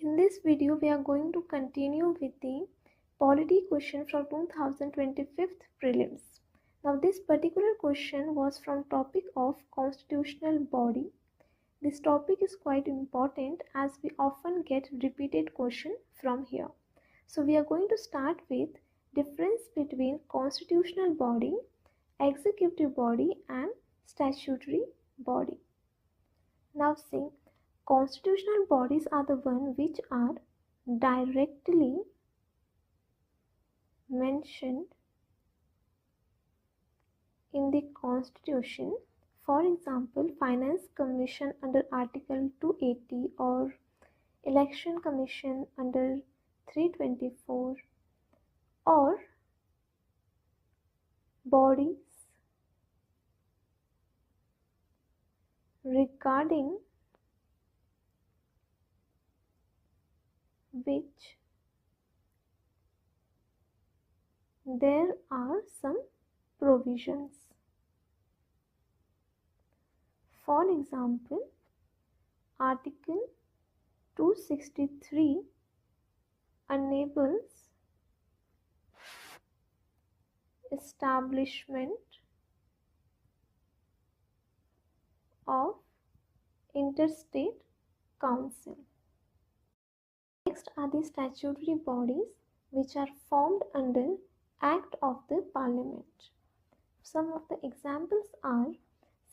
In this video, we are going to continue with the polity question from 2025 prelims. Now, this particular question was from topic of constitutional body. This topic is quite important as we often get repeated question from here. So, we are going to start with difference between constitutional body, executive body and statutory body. Now, see. Constitutional bodies are the ones which are directly mentioned in the Constitution. For example, Finance Commission under Article-280 or Election Commission under 324 or bodies regarding which there are some provisions. For example, Article 263 enables establishment of interstate council. Next are the statutory bodies which are formed under Act of the Parliament. Some of the examples are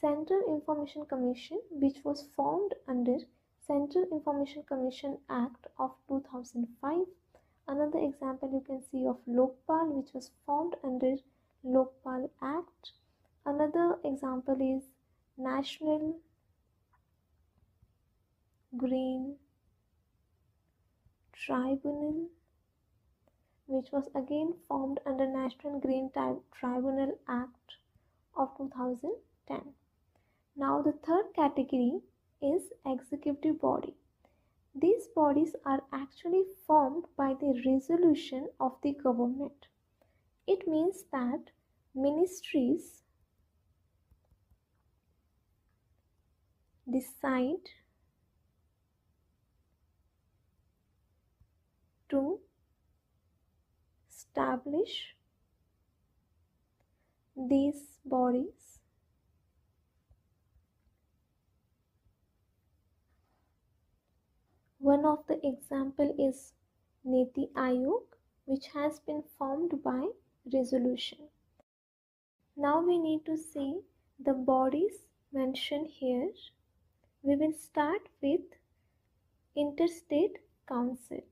Central Information Commission, which was formed under Central Information Commission Act of 2005. Another example you can see of Lokpal, which was formed under Lokpal Act. Another example is National Green Tribunal, which was again formed under National Green Tribunal Act of 2010. Now the third category is executive body. These bodies are actually formed by the resolution of the government. It means that ministries decide to establish these bodies One of the example is Niti Aayog, which has been formed by resolution. Now we need to see the bodies mentioned here. We will start with Interstate Council.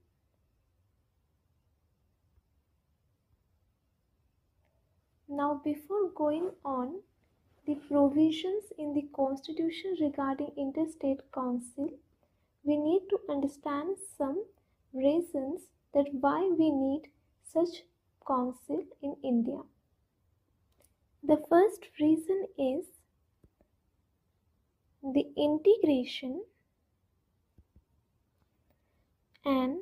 Now before going on, the provisions in the Constitution regarding Interstate Council, we need to understand some reasons that why we need such council in India. The first reason is the integration and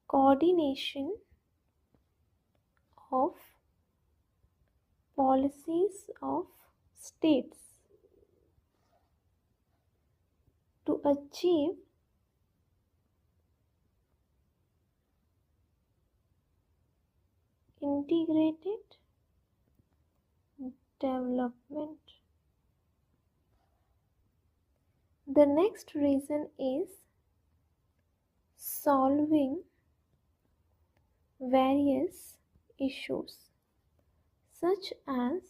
coordination of policies of states to achieve integrated development. The next reason is solving various issues such as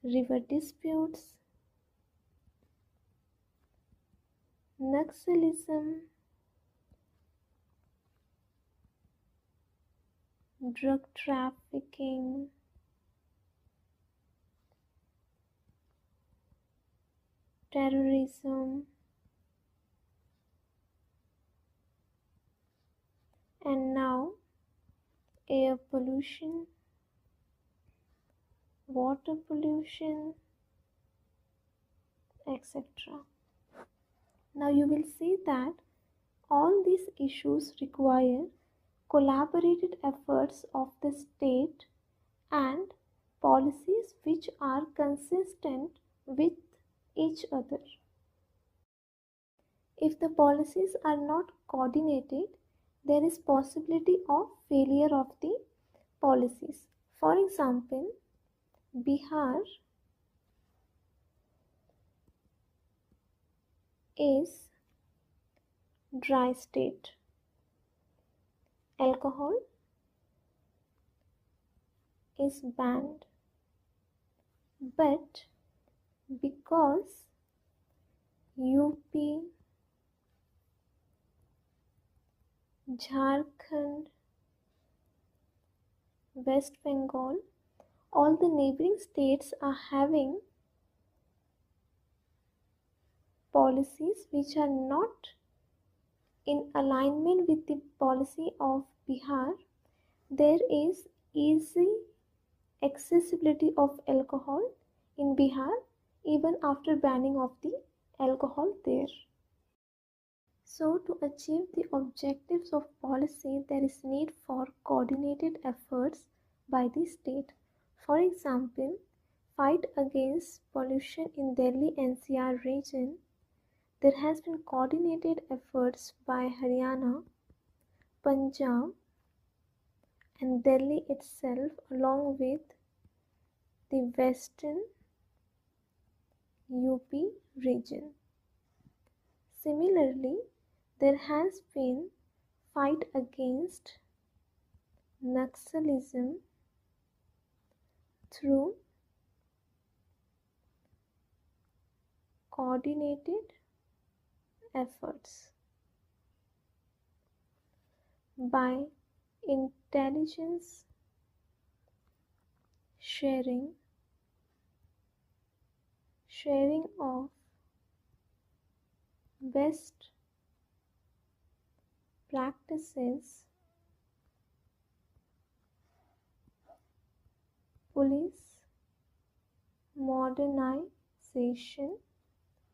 river disputes, Naxalism, drug trafficking, terrorism, and now air pollution, water pollution, etc. Now you will see that all these issues require collaborated efforts of the state and policies which are consistent with each other. If the policies are not coordinated, there is possibility of failure of the policies. For example, Bihar is dry state. Alcohol is banned. But because UP, Jharkhand, West Bengal, all the neighboring states are having policies which are not in alignment with the policy of Bihar, there is easy accessibility of alcohol in Bihar even after banning of the alcohol there. So to achieve the objectives of policy, there is need for coordinated efforts by the state. For example, fight against pollution in Delhi NCR region. There has been coordinated efforts by Haryana, Punjab and Delhi itself along with the western UP region. Similarly, there has been fight against Naxalism through coordinated efforts by intelligence sharing of best practices, police modernization,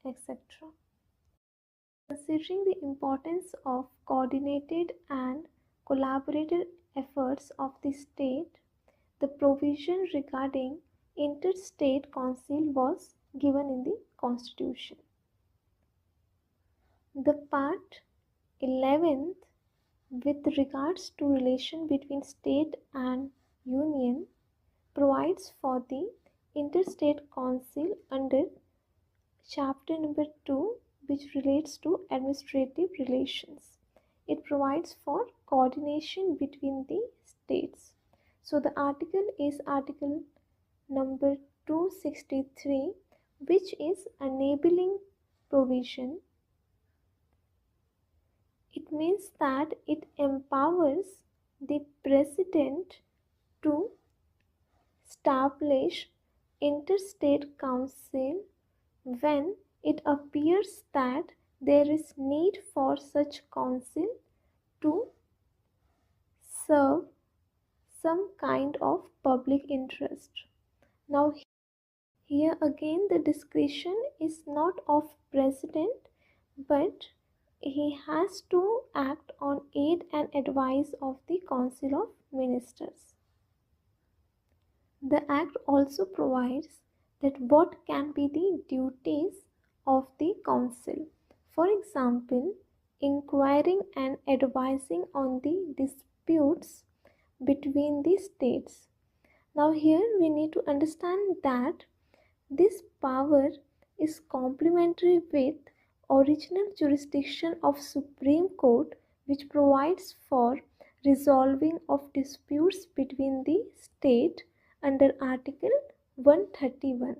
etc. Considering the importance of coordinated and collaborated efforts of the state, the provision regarding interstate council was given in the Constitution. The Part 11th with regards to relation between state and union provides for the interstate council under chapter number 2, which relates to administrative relations. It provides for coordination between the states. So the article is article number 263, which is enabling provision. It means that it empowers the president to establish interstate council when it appears that there is need for such council to serve some kind of public interest. Now here again the discretion is not of president, but he has to act on aid and advice of the Council of Ministers. The Act also provides that what can be the duties of the Council. For example, inquiring and advising on the disputes between the states. Now here we need to understand that this power is complementary with original jurisdiction of Supreme Court, which provides for resolving of disputes between the state under Article 131.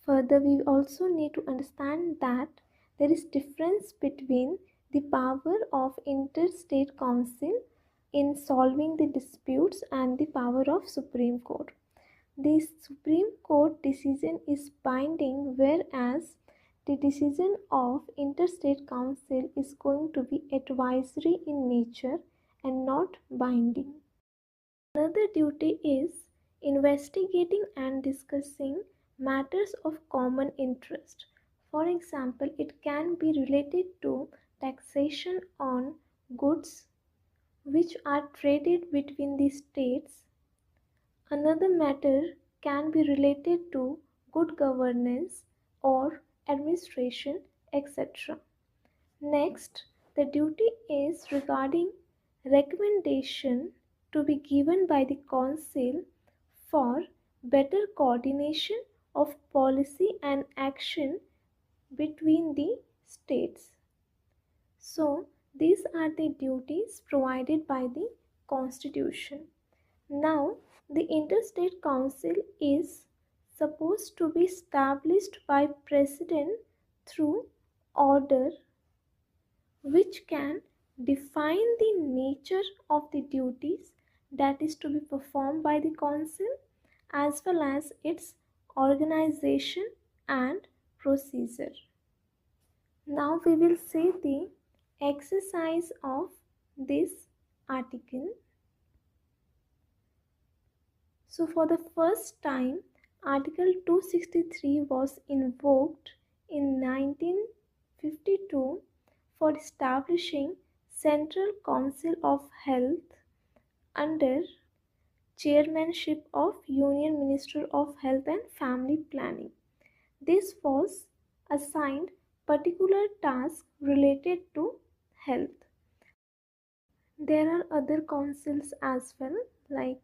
Further, we also need to understand that there is difference between the power of interstate council in solving the disputes and the power of Supreme Court. The Supreme Court decision is binding, whereas the decision of interstate council is going to be advisory in nature and not binding. Another duty is investigating and discussing matters of common interest. For example, it can be related to taxation on goods which are traded between the states. Another matter can be related to good governance or administration, etc. Next, the duty is regarding recommendation to be given by the Council for better coordination of policy and action between the states. So, these are the duties provided by the Constitution. Now, the Interstate Council is supposed to be established by President through order, which can define the nature of the duties that is to be performed by the Council as well as its organization and procedure. Now we will see the exercise of this article. So for the first time, Article 263 was invoked in 1952 for establishing Central Council of Health under chairmanship of Union Minister of Health and Family Planning. This was assigned particular tasks related to health. There are other councils as well, like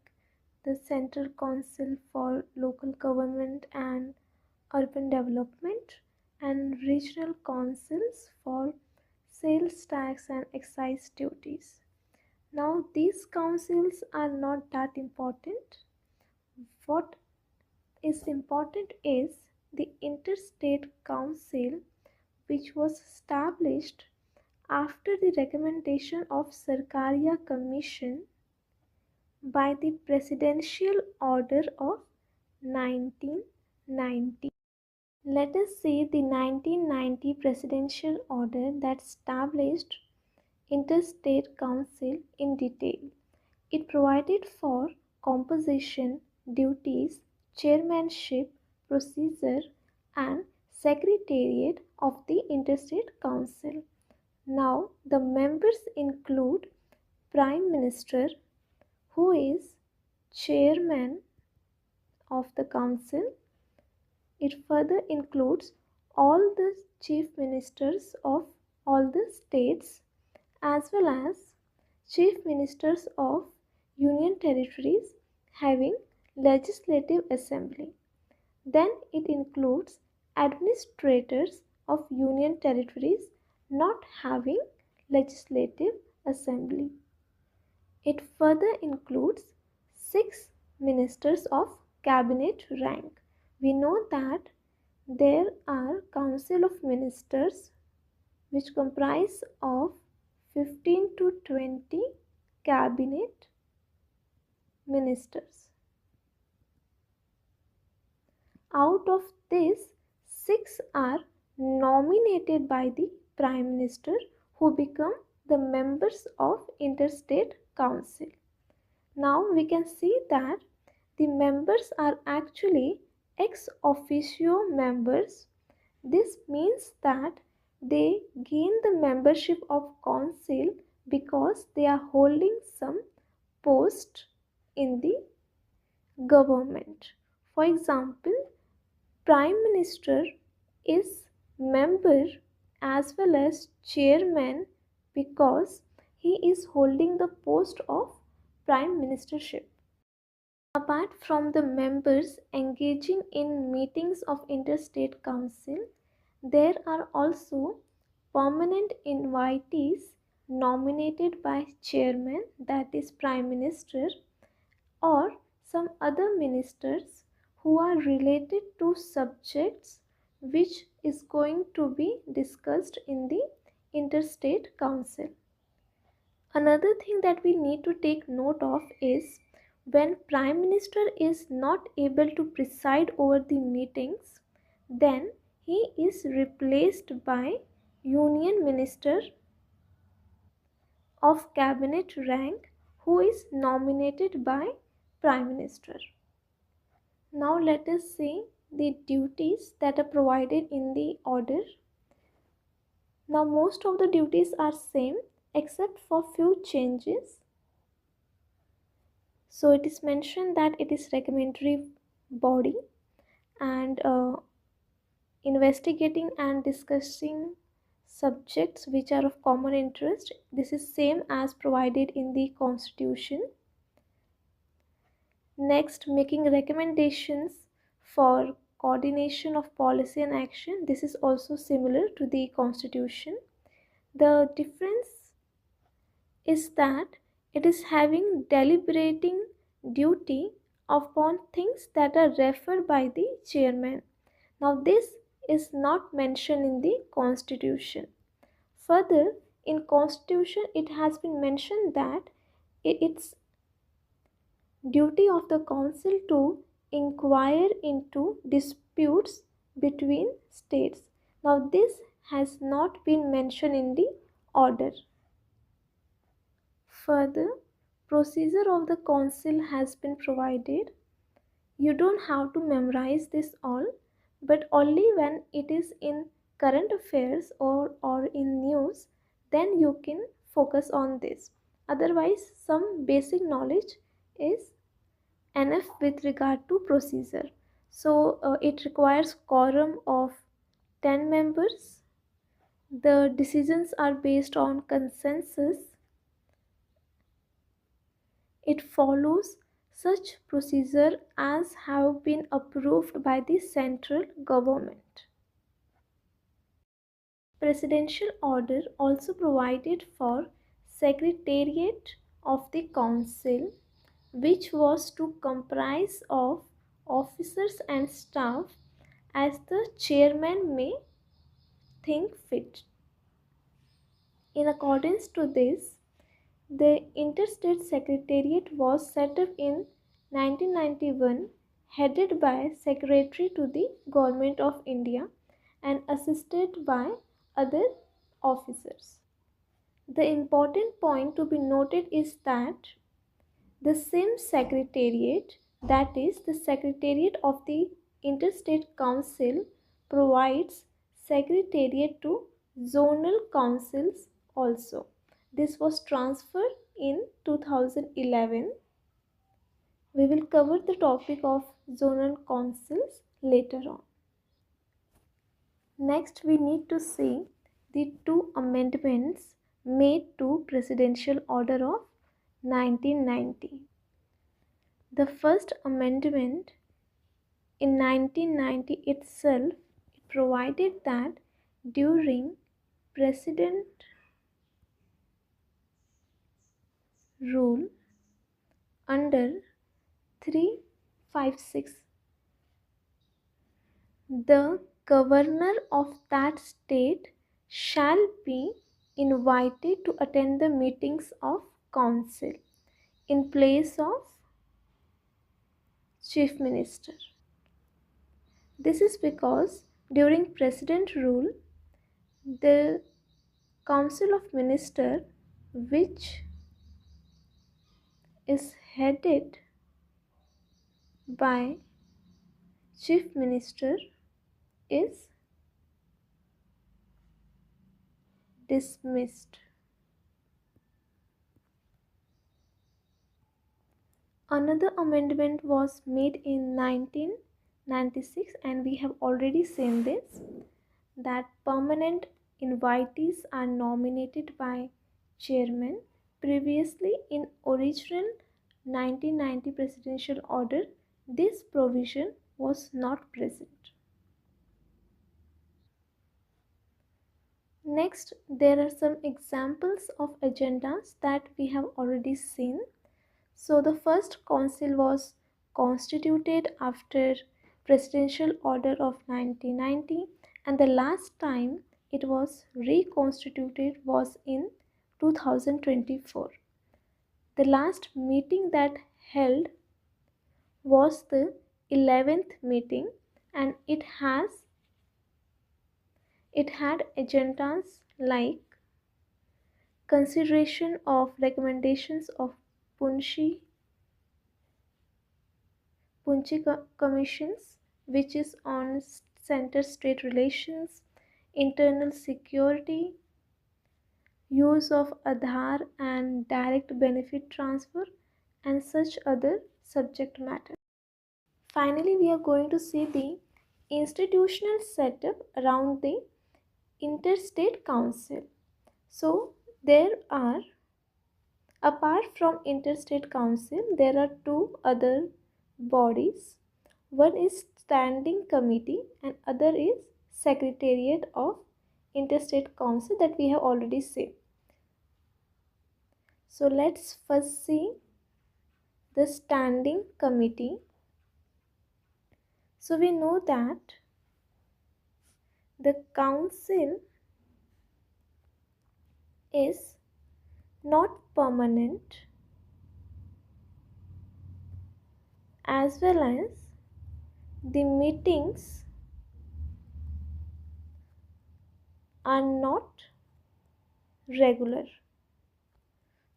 the Central Council for Local Government and Urban Development and regional councils for sales tax and excise duties. Now these councils are not that important. What is important is the Interstate Council, which was established after the recommendation of Sarkaria Commission by the Presidential Order of 1990. Let us see the 1990 Presidential Order that established Interstate Council in detail. It provided for composition, duties, chairmanship, procedure, and secretariat of the Interstate Council. Now, the members include Prime Minister, who is chairman of the council. It further includes all the chief ministers of all the states as well as chief ministers of union territories having legislative assembly. Then it includes administrators of union territories not having legislative assembly. It further includes 6 ministers of cabinet rank. We know that there are council of ministers which comprise of 15 to 20 cabinet ministers. Out of this, 6 are nominated by the Prime Minister, who become the members of Interstate Council. Now we can see that the members are actually ex officio members. This means that they gain the membership of council because they are holding some post in the government. For example, Prime Minister is member as well as chairman because he is holding the post of prime ministership. Apart from the members engaging in meetings of Interstate Council, there are also permanent invitees nominated by chairman, that is Prime Minister, or some other ministers who are related to subjects which is going to be discussed in the Interstate Council. Another thing that we need to take note of is when Prime Minister is not able to preside over the meetings, then he is replaced by Union Minister of Cabinet rank who is nominated by Prime Minister. Now let us see the duties that are provided in the order. Now most of the duties are same except for few changes. So it is mentioned that it is recommendatory body and investigating and discussing subjects which are of common interest. This is same as provided in the Constitution. Next, making recommendations for coordination of policy and action. This is also similar to the Constitution. The difference is that it is having deliberating duty upon things that are referred by the chairman. Now this is not mentioned in the Constitution. Further, in Constitution it has been mentioned that it's duty of the council to inquire into disputes between states. Now this has not been mentioned in the order. Further, procedure of the council has been provided. You don't have to memorize this all, but only when it is in current affairs or in news, then you can focus on this. Otherwise, some basic knowledge is enough with regard to procedure. So it requires quorum of 10 members. The decisions are based on consensus. It follows such procedure as have been approved by the central government. Presidential order also provided for Secretariat of the Council, which was to comprise of officers and staff as the chairman may think fit. In accordance to this, the Interstate Secretariat was set up in 1991, headed by Secretary to the Government of India and assisted by other officers. The important point to be noted is that the same Secretariat, that is, the Secretariat of the Interstate Council, provides Secretariat to zonal councils also. This was transferred in 2011. We will cover the topic of zonal councils later on. Next, we need to see the two amendments made to Presidential Order of 1990. The first amendment in 1990 itself provided that during President rule under 356, the governor of that state shall be invited to attend the meetings of council in place of chief minister. This is because during president rule, the council of minister, which is headed by chief minister, is dismissed. Another amendment was made in 1996, and we have already seen this, that permanent invitees are nominated by chairman. Previously, in original 1990 presidential order, this provision was not present. Next, there are some examples of agendas that we have already seen. So the first council was constituted after presidential order of 1990, and the last time it was reconstituted was in 2024. The last meeting that held was the 11th meeting, and it had agendas like consideration of recommendations of Punchi commissions, which is on center-state relations, internal security, use of Aadhaar and direct benefit transfer, and such other subject matter. Finally, we are going to see the institutional setup around the interstate council. So there are, apart from interstate council, there are two other bodies. One is standing committee and other is secretariat of interstate council that we have already seen. So let's first see the standing committee. So we know that the council is not permanent as well as the meetings are not regular.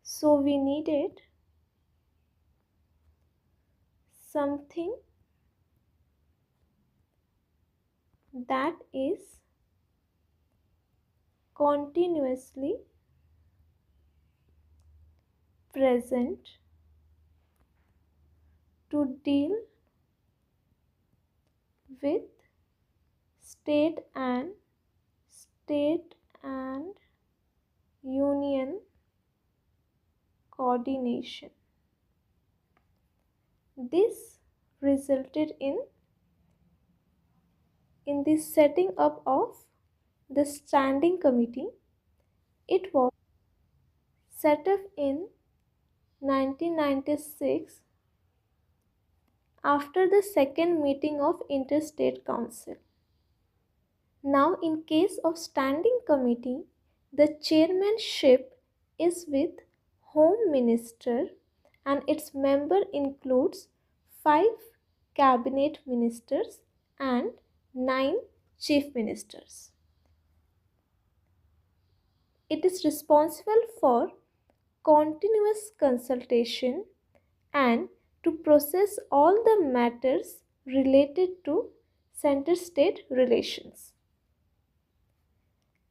So we needed something that is continuously present to deal with state and union coordination. This resulted in the setting up of the standing committee. It was set up in 1996 after the second meeting of Interstate Council. Now, in case of standing committee, the chairmanship is with Home Minister and its member includes 5 cabinet ministers and 9 chief ministers. It is responsible for continuous consultation and to process all the matters related to center-state relations.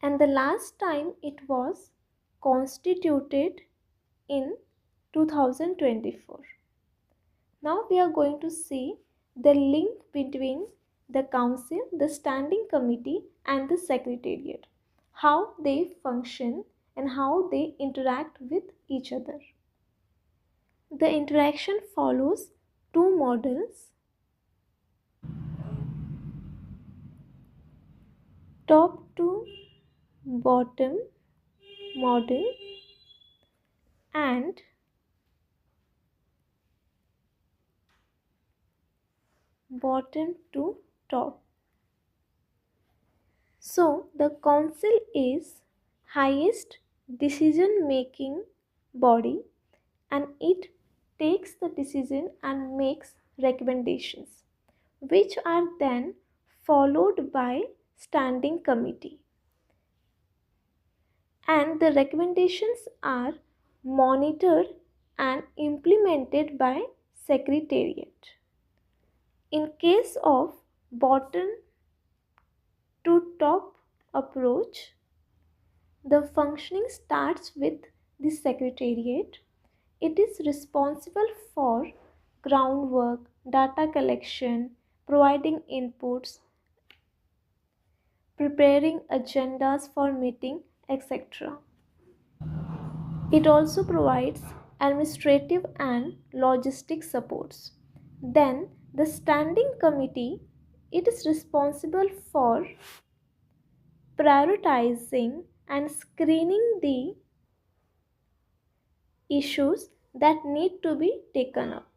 And the last time it was constituted in 2024. Now we are going to see the link between the council, the standing committee and the secretariat, how they function and how they interact with each other. The interaction follows two models: top to bottom model and bottom to top. So the council is highest decision making body and it takes the decision and makes recommendations which are then followed by standing committee, and the recommendations are monitored and implemented by secretariat. In case of bottom to top approach, the functioning starts with the secretariat. It is responsible for groundwork, data collection, providing inputs, preparing agendas for meeting, etc. It also provides administrative and logistic supports. Then the standing committee, it is responsible for prioritizing and screening the issues that need to be taken up.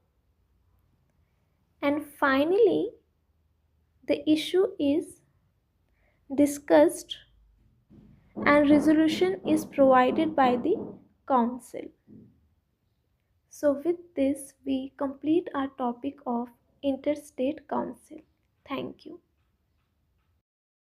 And finally, the issue is discussed and resolution is provided by the council. So with this, we complete our topic of interstate council. Thank you.